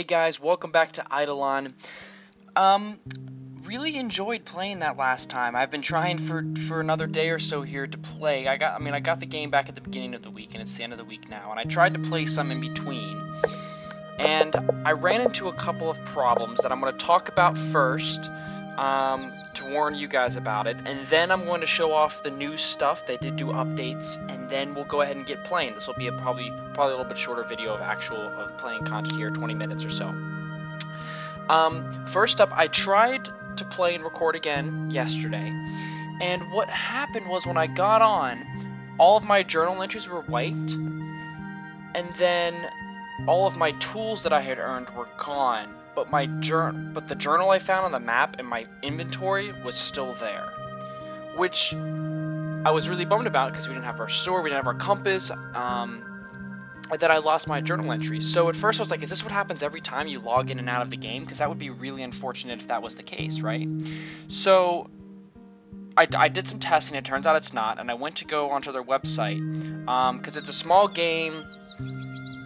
Hey guys, welcome back to Eidolon. Really enjoyed playing that last time. I've been trying for another day or so here to play. I got the game back at the beginning of the week, and it's the end of the week now, and I tried to play some in between. And I ran into a couple of problems that I'm going to talk about first, to warn you guys about it, and then I'm going to show off the new stuff. They did do updates, and then we'll go ahead and get playing. This will be probably a little bit shorter video of playing content here, 20 minutes or so. First up, I tried to play and record again yesterday, and what happened was when I got on, all of my journal entries were wiped, and then all of my tools that I had earned were gone, but the journal I found on the map in my inventory was still there, which I was really bummed about because we didn't have our sword, we didn't have our compass, and then I lost my journal entries. So at first I was like, is this what happens every time you log in and out of the game? Because that would be really unfortunate if that was the case, right? So I did some testing, it turns out it's not, and I went to go onto their website, because it's a small game.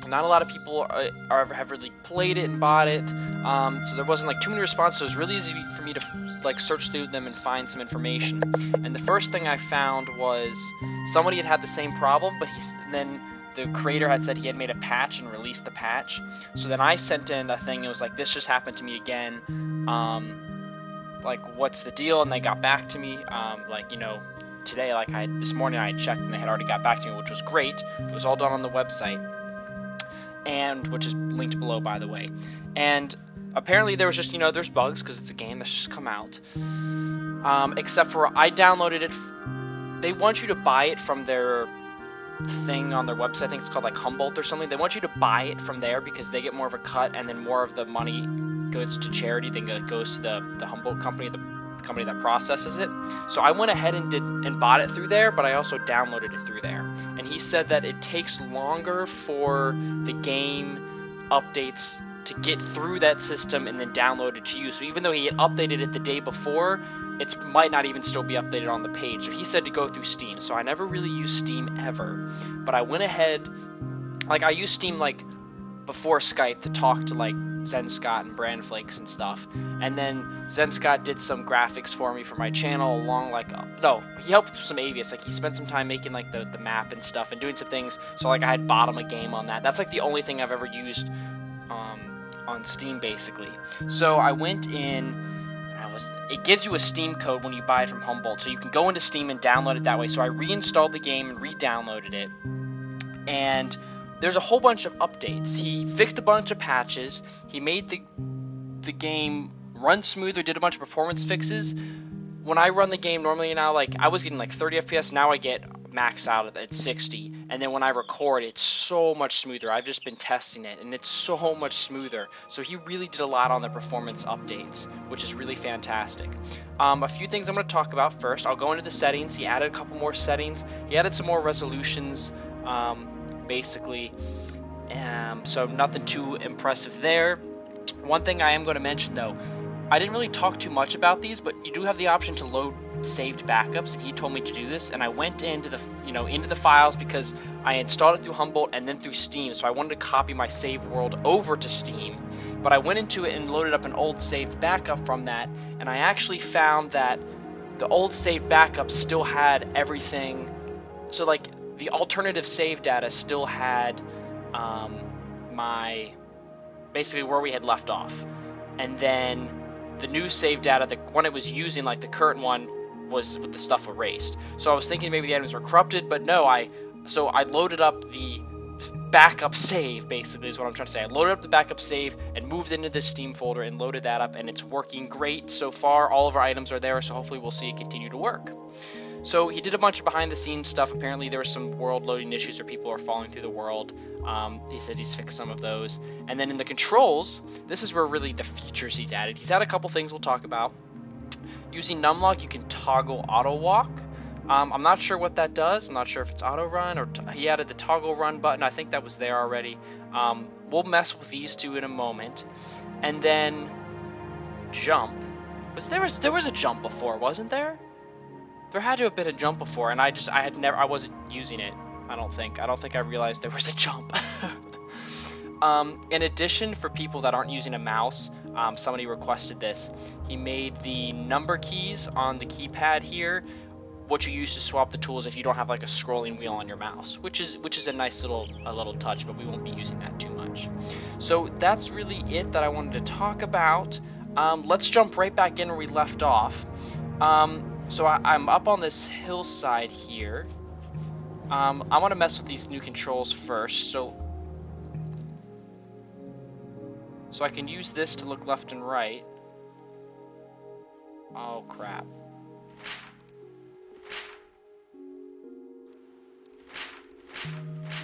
Not a lot of people have really played it and bought it, so there wasn't like too many responses. So it was really easy for me to like search through them and find some information. And the first thing I found was somebody had the same problem, but then the creator had said he had made a patch and released the patch. So then I sent in a thing. It was like, this just happened to me again. Like, what's the deal? And they got back to me. Like, you know, today, like this morning I had checked and they had already got back to me, which was great. It was all done on the website, and which is linked below, by the way. And apparently there was just, you know, there's bugs because it's a game that's just come out. Except for I downloaded it. They want you to buy it from their thing on their website. I think it's called like Humboldt or something. They want you to buy it from there because they get more of a cut, and then more of the money goes to charity than it goes to the Humboldt company, the company that processes it. So I went ahead and bought it through there, but I also downloaded it through there. And he said that it takes longer for the game updates to get through that system and then download it to you. So even though he had updated it the day before, it might not even still be updated on the page. So he said to go through Steam. So I never really used Steam ever, but I went ahead, like I used Steam like before Skype to talk to like Zen Scott and Brand Flakes and stuff, and then Zen Scott did some graphics for me for my channel along like no, he helped with some Avius. Like he spent some time making like the map and stuff and doing some things, so like I had bought him a game on that. That's like the only thing I've ever used on Steam basically. So I went in, and it gives you a Steam code when you buy it from Humboldt, so you can go into Steam and download it that way. So I reinstalled the game and re-downloaded it, and there's a whole bunch of updates. He fixed a bunch of patches. He made the game run smoother, did a bunch of performance fixes. When I run the game normally now, like I was getting like 30 FPS, now I get maxed out at 60. And then when I record, it's so much smoother. I've just been testing it, and it's so much smoother. So he really did a lot on the performance updates, which is really fantastic. A few things I'm going to talk about first. I'll go into the settings. He added a couple more settings. He added some more resolutions, basically. So nothing too impressive there. One thing I am going to mention though, I didn't really talk too much about these, but you do have the option to load saved backups. He told me to do this, and I went into the files because I installed it through Humboldt and then through Steam, so I wanted to copy my save world over to Steam. But I went into it and loaded up an old saved backup from that, and I actually found that the old saved backup still had everything. So like the alternative save data still had basically where we had left off, and then the new save data, the one it was using, like the current one, was with the stuff erased. So I was thinking maybe the items were corrupted, but no, so I loaded up the backup save, basically is what I'm trying to say. I loaded up the backup save and moved into this Steam folder and loaded that up, and it's working great so far. All of our items are there, so hopefully we'll see it continue to work. So he did a bunch of behind the scenes stuff. Apparently there were some world loading issues where people are falling through the world. He said he's fixed some of those. And then in the controls, this is where really the features he's added. He's added a couple things we'll talk about. Using numlock, you can toggle auto walk. I'm not sure what that does. I'm not sure if it's auto run or he added the toggle run button. I think that was there already. We'll mess with these two in a moment. And then jump. There was a jump before, wasn't there? There had to have been a jump before, and I wasn't using it. I don't think I realized there was a jump. In addition, for people that aren't using a mouse, somebody requested this. He made the number keys on the keypad here what you use to swap the tools if you don't have like a scrolling wheel on your mouse, which is a nice little touch, but we won't be using that too much. So that's really it that I wanted to talk about. Let's jump right back in where we left off. So I'm up on this hillside here. I want to mess with these new controls first, so I can use this to look left and right. Oh crap.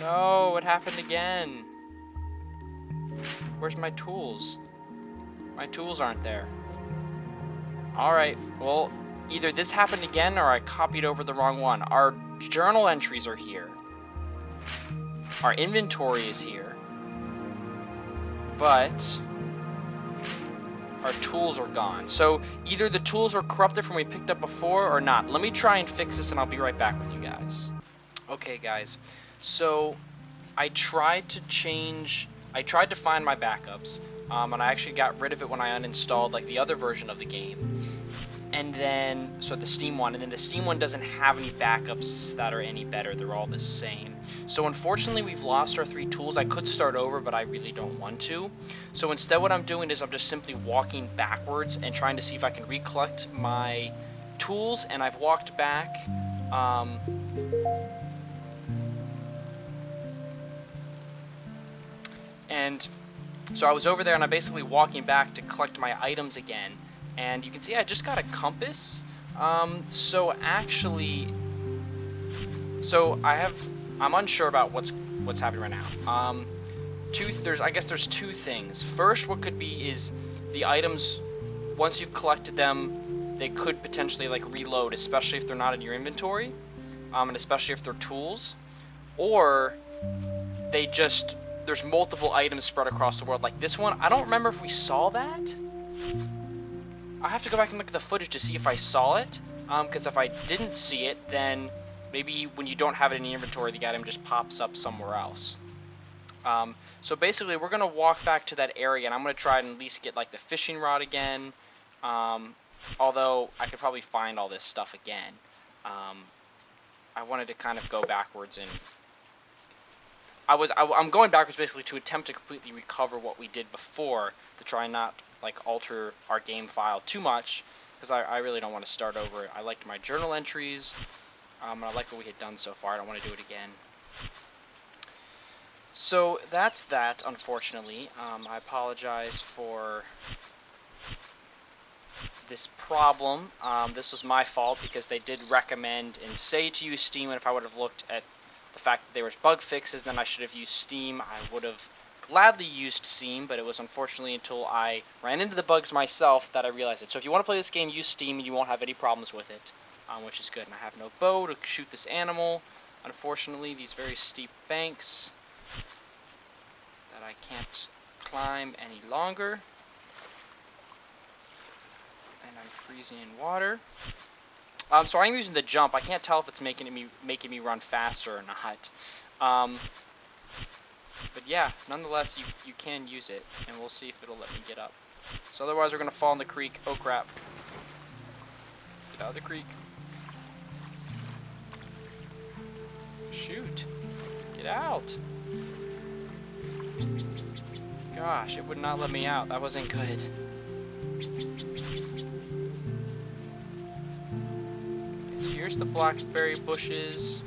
No, it happened again. Where's my tools? My tools aren't there. Alright, well, either this happened again or I copied over the wrong one. Our journal entries are here. Our inventory is here. But our tools are gone. So either the tools are corrupted from what we picked up before or not. Let me try and fix this and I'll be right back with you guys. Okay guys, so I tried to find my backups, and I actually got rid of it when I uninstalled like the other version of the game. And then, so the Steam one, and then the Steam one doesn't have any backups that are any better, they're all the same. So unfortunately we've lost our 3 tools. I could start over, but I really don't want to. So instead what I'm doing is I'm just simply walking backwards and trying to see if I can recollect my tools, and I've walked back, and so I was over there and I'm basically walking back to collect my items again. And you can see I just got a compass. So I'm unsure about what's happening right now. I guess there's 2 things. First, what could be is the items, once you've collected them, they could potentially like reload, especially if they're not in your inventory, and especially if they're tools, or there's multiple items spread across the world. Like this one, I don't remember if we saw that. I have to go back and look at the footage to see if I saw it, because if I didn't see it, then maybe when you don't have it in the inventory, the item just pops up somewhere else. So basically, we're going to walk back to that area, and I'm going to try and at least get like the fishing rod again, although I could probably find all this stuff again. I wanted to kind of go backwards, and I'm going backwards basically to attempt to completely recover what we did before, to try and not like alter our game file too much, because I really don't want to start over. I liked my journal entries, and I like what we had done so far. I don't want to do it again. So that's that, unfortunately. I apologize for this problem. This was my fault because they did recommend and say to use Steam, and if I would have looked at the fact that there was bug fixes, then I should have used Steam. I would have gladly used Steam, but it was unfortunately until I ran into the bugs myself that I realized it. So if you want to play this game, use Steam and you won't have any problems with it, which is good. And I have no bow to shoot this animal. Unfortunately, these very steep banks that I can't climb any longer. And I'm freezing in water. So I'm using the jump. I can't tell if it's making me run faster or not. But yeah, nonetheless, you can use it, and we'll see if it'll let me get up. So otherwise, we're gonna fall in the creek. Oh crap! Get out of the creek. Shoot! Get out! Gosh, it would not let me out. That wasn't good. Here's the blackberry bushes.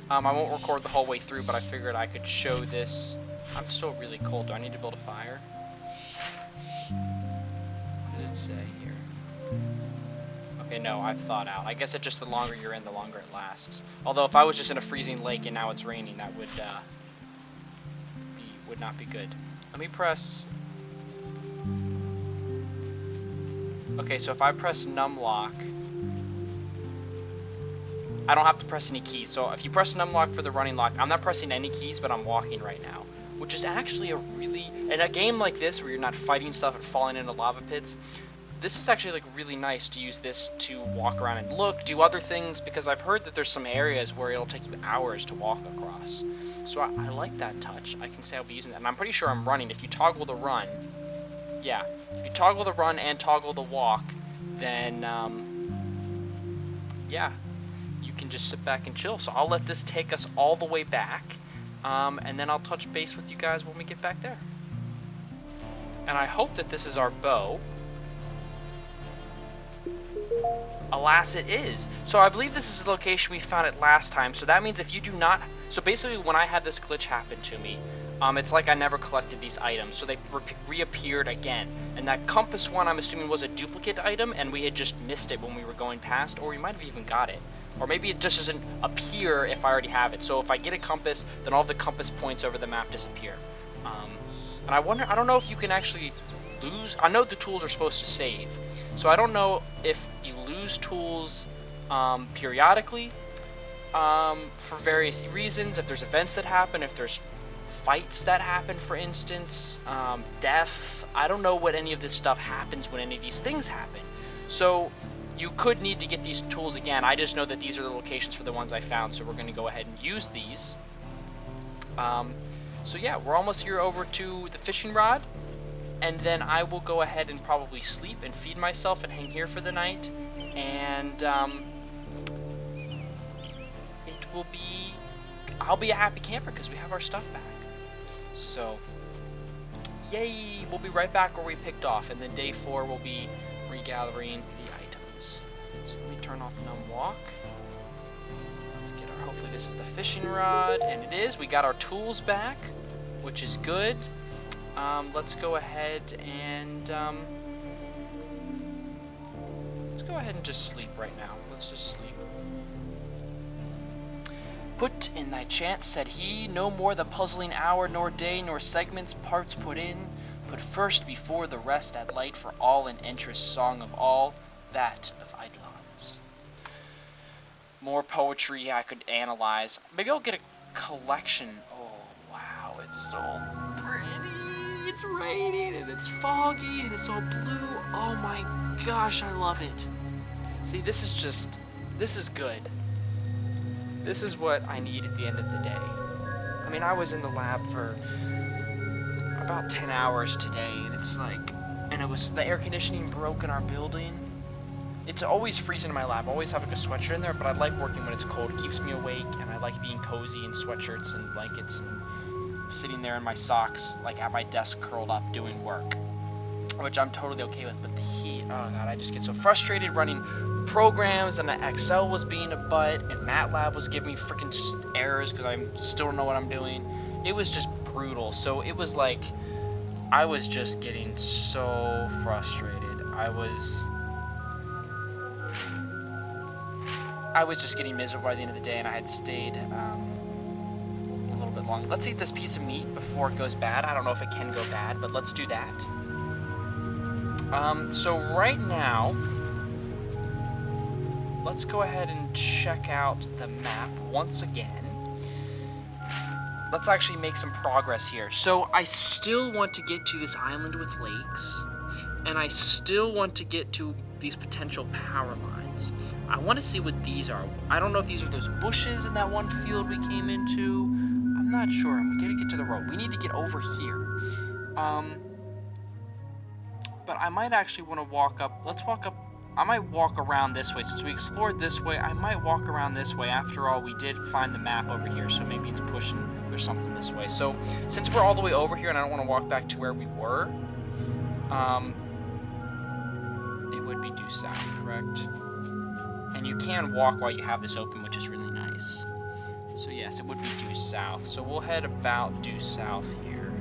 I won't record the whole way through, but I figured I could show this. I'm still really cold. Do I need to build a fire? What does it say here? Okay, no, I've thawed out. I guess it's just the longer you're in, the longer it lasts. Although if I was just in a freezing lake and now it's raining, that would not be good. Let me press... Okay, so if I press numlock, I don't have to press any keys. So if you press numlock for the running lock, I'm not pressing any keys, but I'm walking right now. Which is actually in a game like this where you're not fighting stuff and falling into lava pits, this is actually like really nice to use this to walk around and look, do other things, because I've heard that there's some areas where it'll take you hours to walk across. So I like that touch. I can say I'll be using that. And I'm pretty sure I'm running. If you toggle the run, yeah, if you toggle the run and toggle the walk, then, yeah, you can just sit back and chill. So I'll let this take us all the way back, and then I'll touch base with you guys when we get back there. And I hope that this is our bow. Alas, it is. So I believe this is the location we found it last time. So that means if you do not... So basically, when I had this glitch happen to me, it's like I never collected these items. So they reappeared again. And that compass one, I'm assuming, was a duplicate item, and we had just missed it when we were going past, or we might have even got it. Or maybe it just doesn't appear if I already have it. So if I get a compass, then all the compass points over the map disappear. And I wonder, I don't know if you can actually lose. I know the tools are supposed to save. So I don't know if you lose tools periodically for various reasons, if there's events that happen, if there's fights that happen, for instance, death. I don't know what any of this stuff happens when any of these things happen. So you could need to get these tools again. I just know that these are the locations for the ones I found, so we're going to go ahead and use these. So yeah, we're almost here over to the fishing rod, and then I will go ahead and probably sleep and feed myself and hang here for the night, and it will be, I'll be a happy camper because we have our stuff back. So, yay! We'll be right back where we picked off, and then day 4 will be regathering the items. So let me turn off num walk. Let's get our, hopefully this is the fishing rod, and it is. We got our tools back, which is good. Let's go ahead and just sleep right now. Let's just sleep. Put in thy chance, said he, no more the puzzling hour, nor day, nor segments, parts put in. Put first before the rest at light for all in interest, song of all, that of Eidolons. More poetry I could analyze. Maybe I'll get a collection. Oh, wow, it's so pretty. It's raining, and it's foggy, and it's all blue. Oh my gosh, I love it. See, this is good. This is what I need at the end of the day. I mean, I was in the lab for about 10 hours today, and it's like, and it was, the air conditioning broke in our building. It's always freezing in my lab. I always have like a sweatshirt in there, but I like working when it's cold. It keeps me awake, and I like being cozy in sweatshirts and blankets and sitting there in my socks, like at my desk curled up doing work, which I'm totally okay with. But the heat, oh god, I just get so frustrated running programs, and the Excel was being a butt, and MATLAB was giving me freaking errors because I still don't know what I'm doing. It was just brutal. So it was like I was just getting so frustrated. I was just getting miserable by the end of the day, and I had stayed a little bit longer. Let's eat this piece of meat before it goes bad. I don't know if it can go bad, but let's do that. So right now, let's go ahead and check out the map once again. Let's actually make some progress here. So I still want to get to this island with lakes, and I still want to get to these potential power lines. I want to see what these are. I don't know if these are those bushes in that one field we came into. I'm not sure. I'm gonna get to the road. We need to get over here. But I might actually want to walk up. Let's walk up. I might walk around this way. Since we explored this way, I might walk around this way. After all, we did find the map over here, so maybe it's pushing. There's something this way. So since we're all the way over here, and I don't want to walk back to where we were, it would be due south, correct? And you can walk while you have this open, which is really nice. So yes, it would be due south. So we'll head about due south here.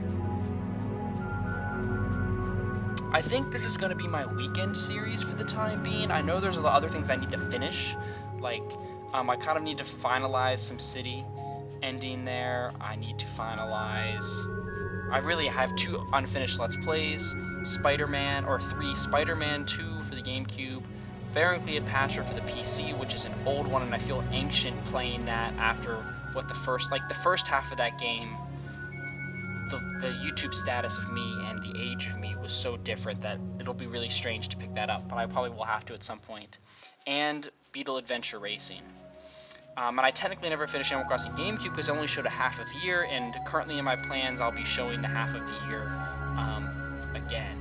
I think this is going to be my weekend series for the time being. I know there's a lot of other things I need to finish. Like, I kind of need to finalize some city ending there. I need to finalize... I really have 2 unfinished Let's Plays. Spider-Man, or 3. Spider-Man 2 for the GameCube. Variant Cleopatra for the PC, which is an old one, and I feel ancient playing that after what the first half of that game the YouTube status of me and the age of me was so different that it'll be really strange to pick that up, but I probably will have to at some point. And Beetle Adventure Racing. And I technically never finished Animal Crossing GameCube because I only showed a half of the year, and currently in my plans I'll be showing the half of the year again.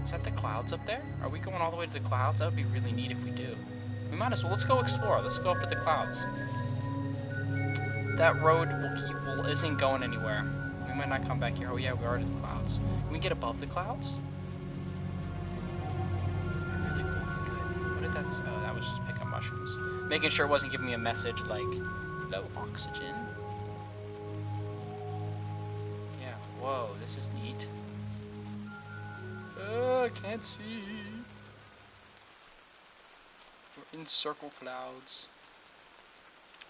Is that the clouds up there? Are we going all the way to the clouds? That would be really neat if we do. We might as well. Let's go explore. Let's go up to the clouds. That road isn't going anywhere. We might not come back here. Oh yeah, we are to the clouds. Can we get above the clouds? Really cool if we could. What did that say? Oh, that was just pick up mushrooms. Making sure it wasn't giving me a message like, low oxygen. Yeah, whoa, this is neat. I can't see. We're in circle clouds.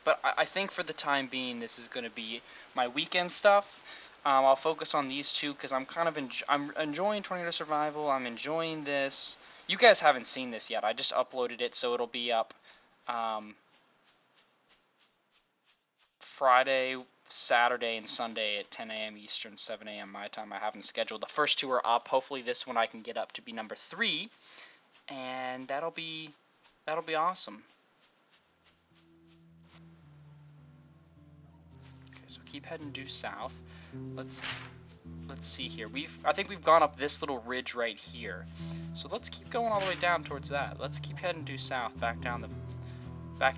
But I think for the time being, this is going to be my weekend stuff. I'll focus on these two because I'm kind of I'm enjoying Tornado Survival. I'm enjoying this. You guys haven't seen this yet. I just uploaded it, so it'll be up Friday, Saturday, and Sunday at 10 a.m. Eastern, 7 a.m. my time. I haven't scheduled. The first two are up. Hopefully this one I can get up to be number 3, and that'll be awesome. So keep heading due south. Let's see here. I think we've gone up this little ridge right here. So let's keep going all the way down towards that. Let's keep heading due south, back down. I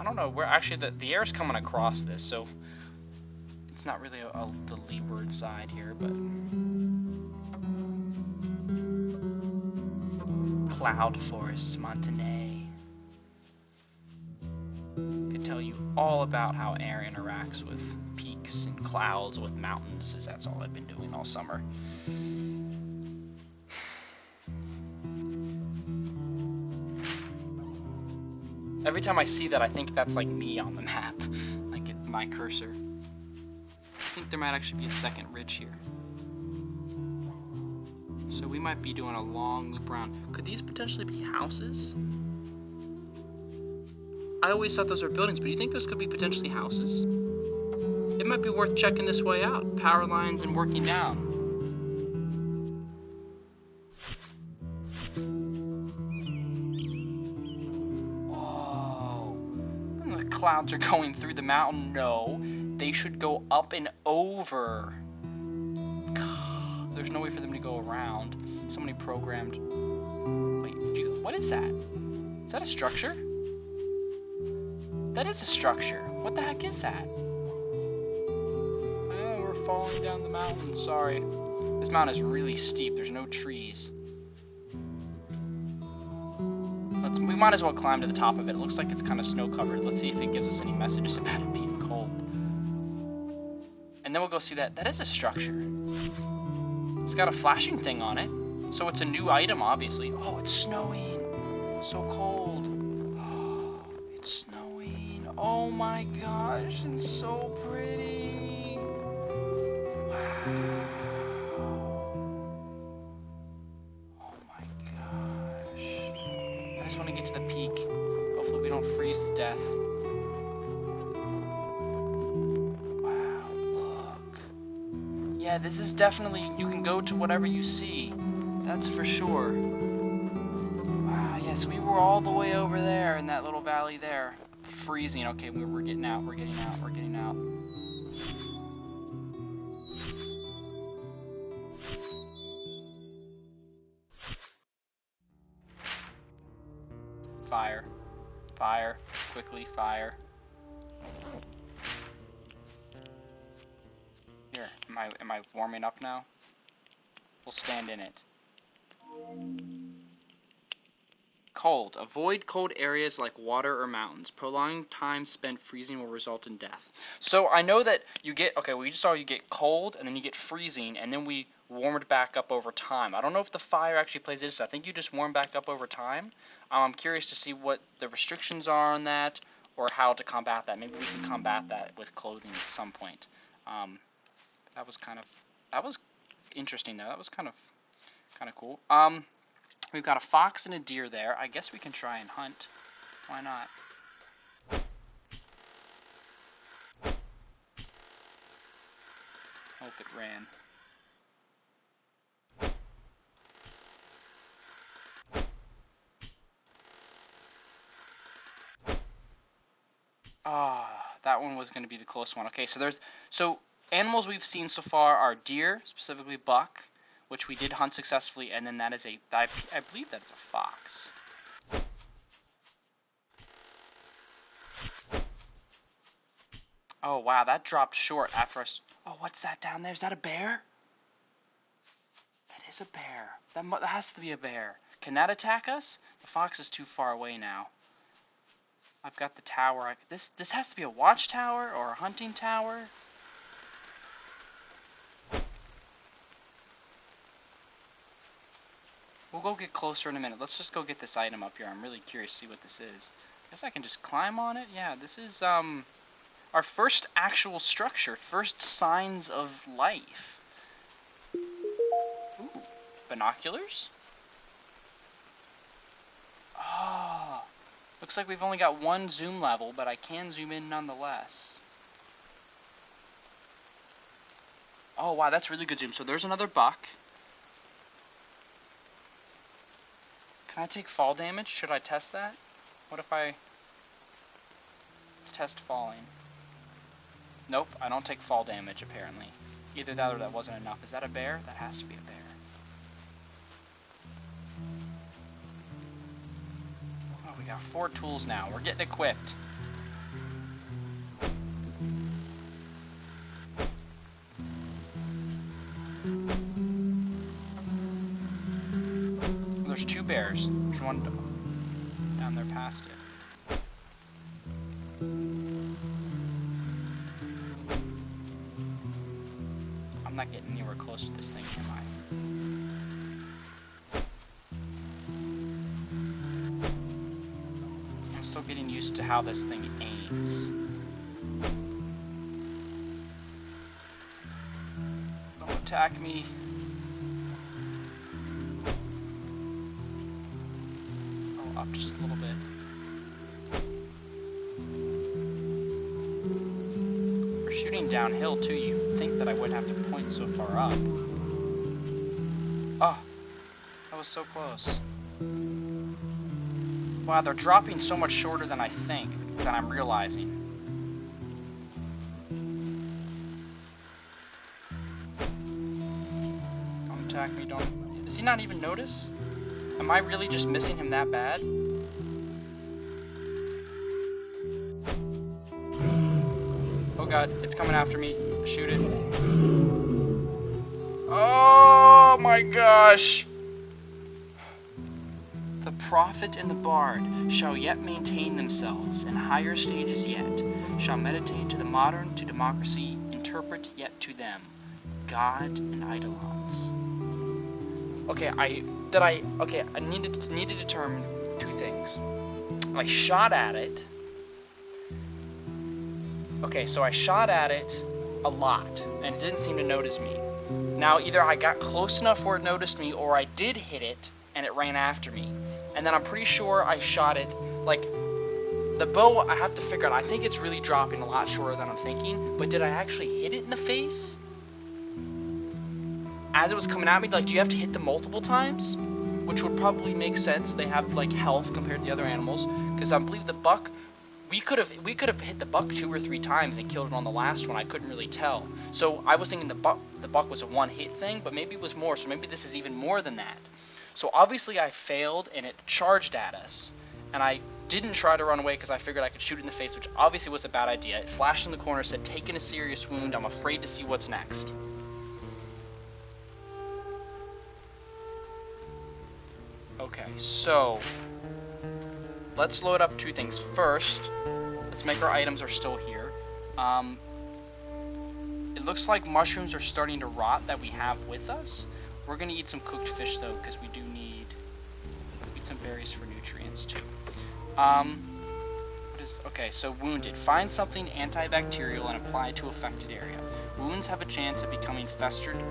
don't know where actually the air's coming across this, so it's not really the leeward side here, but Cloud Forest, Nittany. Could tell you all about how air interacts with peaks and clouds with mountains, as that's all I've been doing all summer. Every time I see that, I think that's like me on the map, like my cursor. I think there might actually be a second ridge here. So we might be doing a long loop around. Could these potentially be houses? I always thought those were buildings, but do you think those could be potentially houses? It might be worth checking this way out. Power lines and working down. Whoa. The clouds are going through the mountain. No, they should go up and over. There's no way for them to go around. Somebody programmed. Wait, what is that? Is that a structure? That is a structure. What the heck is that? Oh, we're falling down the mountain. Sorry. This mountain is really steep. There's no trees. We might as well climb to the top of it. It looks like it's kind of snow covered. Let's see if it gives us any messages about it being cold. And then we'll go see that. That is a structure. It's got a flashing thing on it. So it's a new item, obviously. Oh, it's snowing. So cold. Oh, it's snowing. Oh my gosh, it's so pretty. Wow. Oh my gosh. I just want to get to the peak. Hopefully we don't freeze to death. Wow, look. Yeah, this is definitely, you can go to whatever you see. That's for sure. Wow, yes, we were all the way over there in that little valley there. Freezing. Okay, we're getting out. We're getting out. We're getting out. Fire. Fire. Quickly, fire. Here, am I warming up now? We'll stand in it. Cold. Avoid cold areas like water or mountains. Prolonged time spent freezing will result in death. So I know that you get, okay, we just saw you get cold, and then you get freezing, and then we warmed back up over time. I don't know if the fire actually plays into it. I think you just warm back up over time. I'm curious to see what the restrictions are on that, or how to combat that. Maybe we can combat that with clothing at some point. That was interesting though. That was kind of cool. We've got a fox and a deer there. I guess we can try and hunt. Why not? Hope it ran. Ah, that one was going to be the close one. Okay, so animals we've seen so far are deer, specifically buck, which we did hunt successfully, and then that is I believe that's a fox. Oh wow, that dropped short after us. Oh, what's that down there? Is that a bear? That is a bear. That has to be a bear. Can that attack us? The fox is too far away now. I've got the tower. This has to be a watchtower or a hunting tower. We'll go get closer in a minute. Let's just go get this item up here. I'm really curious to see what this is. I guess I can just climb on it. Yeah, this is our first actual structure. First signs of life. Ooh, binoculars? Oh, looks like we've only got one zoom level, but I can zoom in nonetheless. Oh wow, that's really good zoom. So there's another buck. Can I take fall damage? Should I test that? What if I... Let's test falling. Nope, I don't take fall damage apparently. Either that or that wasn't enough. Is that a bear? That has to be a bear. Oh, we got 4 tools now. We're getting equipped. There's 2 bears. There's one down there past it. I'm not getting anywhere close to this thing, am I? I'm still getting used to how this thing aims. Don't attack me. Oh, up just a little bit. We're shooting downhill too. You'd think that I wouldn't have to point so far up. Oh, that was so close. Wow, they're dropping so much shorter than I think, than I'm realizing. Don't attack me, don't... Does he not even notice? Am I really just missing him that bad? Oh god, it's coming after me. Shoot it. Oh my gosh! The prophet and the bard shall yet maintain themselves, in higher stages yet, shall meditate to the modern, to democracy, interpret yet to them, God and Eidolons. Okay, I needed to determine 2 things. I shot at it. Okay, so I shot at it a lot, and it didn't seem to notice me. Now, either I got close enough where it noticed me, or I did hit it, and it ran after me. And then I'm pretty sure I shot it, like, the bow, I have to figure out, I think it's really dropping a lot shorter than I'm thinking, but did I actually hit it in the face? As it was coming at me, like, do you have to hit them multiple times? Which would probably make sense. They have, like, health compared to the other animals, because I believe the buck, we could have hit the buck 2 or 3 times and killed it on the last one. I couldn't really tell. So I was thinking the buck was a one-hit thing, but maybe it was more, so maybe this is even more than that. So obviously I failed, and it charged at us, and I didn't try to run away because I figured I could shoot it in the face, which obviously was a bad idea. It flashed in the corner, said, "Taking a serious wound, I'm afraid to see what's next." Okay, so let's load up 2 things. First, let's make our items are still here. It looks like mushrooms are starting to rot that we have with us. We're going to eat some cooked fish, though, because we do need some berries for nutrients, too. Okay, so wounded. Find something antibacterial and apply to affected area. Wounds have a chance of becoming festered.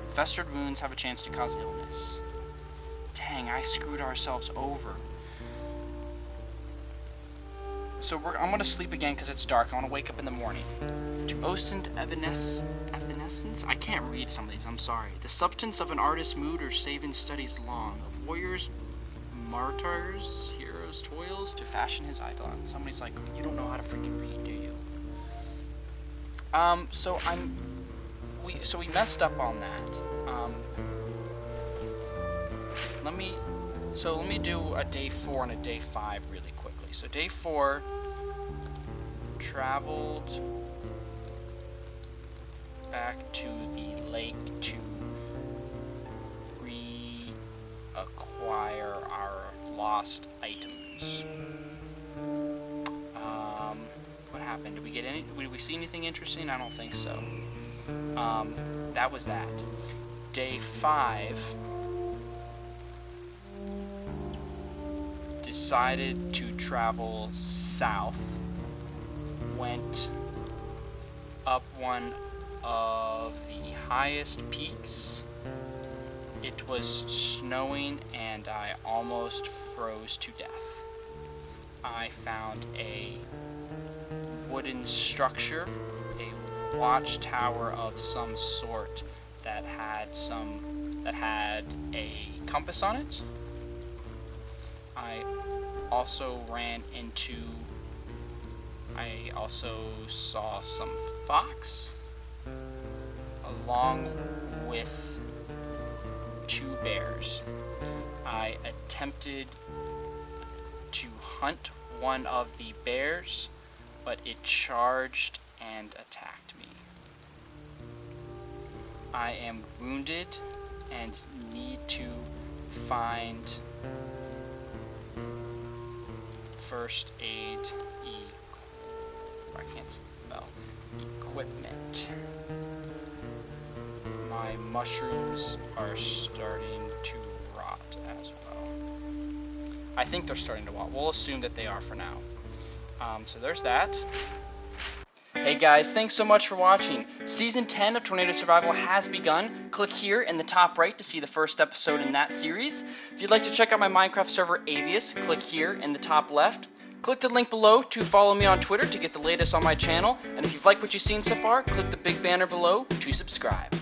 Festered wounds have a chance to cause illness. Dang, I screwed ourselves over. So I'm going to sleep again because it's dark. I want to wake up in the morning. To Ostend Evanes essence? I can't read some of these, I'm sorry. The substance of an artist's mood or saving studies long. Of warriors, martyrs, heroes, toils to fashion his Eidolon. Somebody's like, you don't know how to freaking read, do you? So we messed up on that. Let me do a day 4 and a day 5 really quickly. So day 4, traveled back to the lake to reacquire our lost items. What happened? Did we see anything interesting? I don't think so. That was that. Day 5, decided to travel south. Went up one of the highest peaks. It was snowing and I almost froze to death. I found a wooden structure, a watchtower of some sort that had a compass on it. I also saw some fox along with 2 bears. I attempted to hunt one of the bears, but it charged and attacked me. I am wounded and need to find first aid equipment. My mushrooms are starting to rot as well. I think they're starting to rot. We'll assume that they are for now. So there's that. Hey guys, thanks so much for watching. Season 10 of Tornado Survival has begun. Click here in the top right to see the first episode in that series. If you'd like to check out my Minecraft server Avius, click here in the top left. Click the link below to follow me on Twitter to get the latest on my channel. And if you've liked what you've seen so far, click the big banner below to subscribe.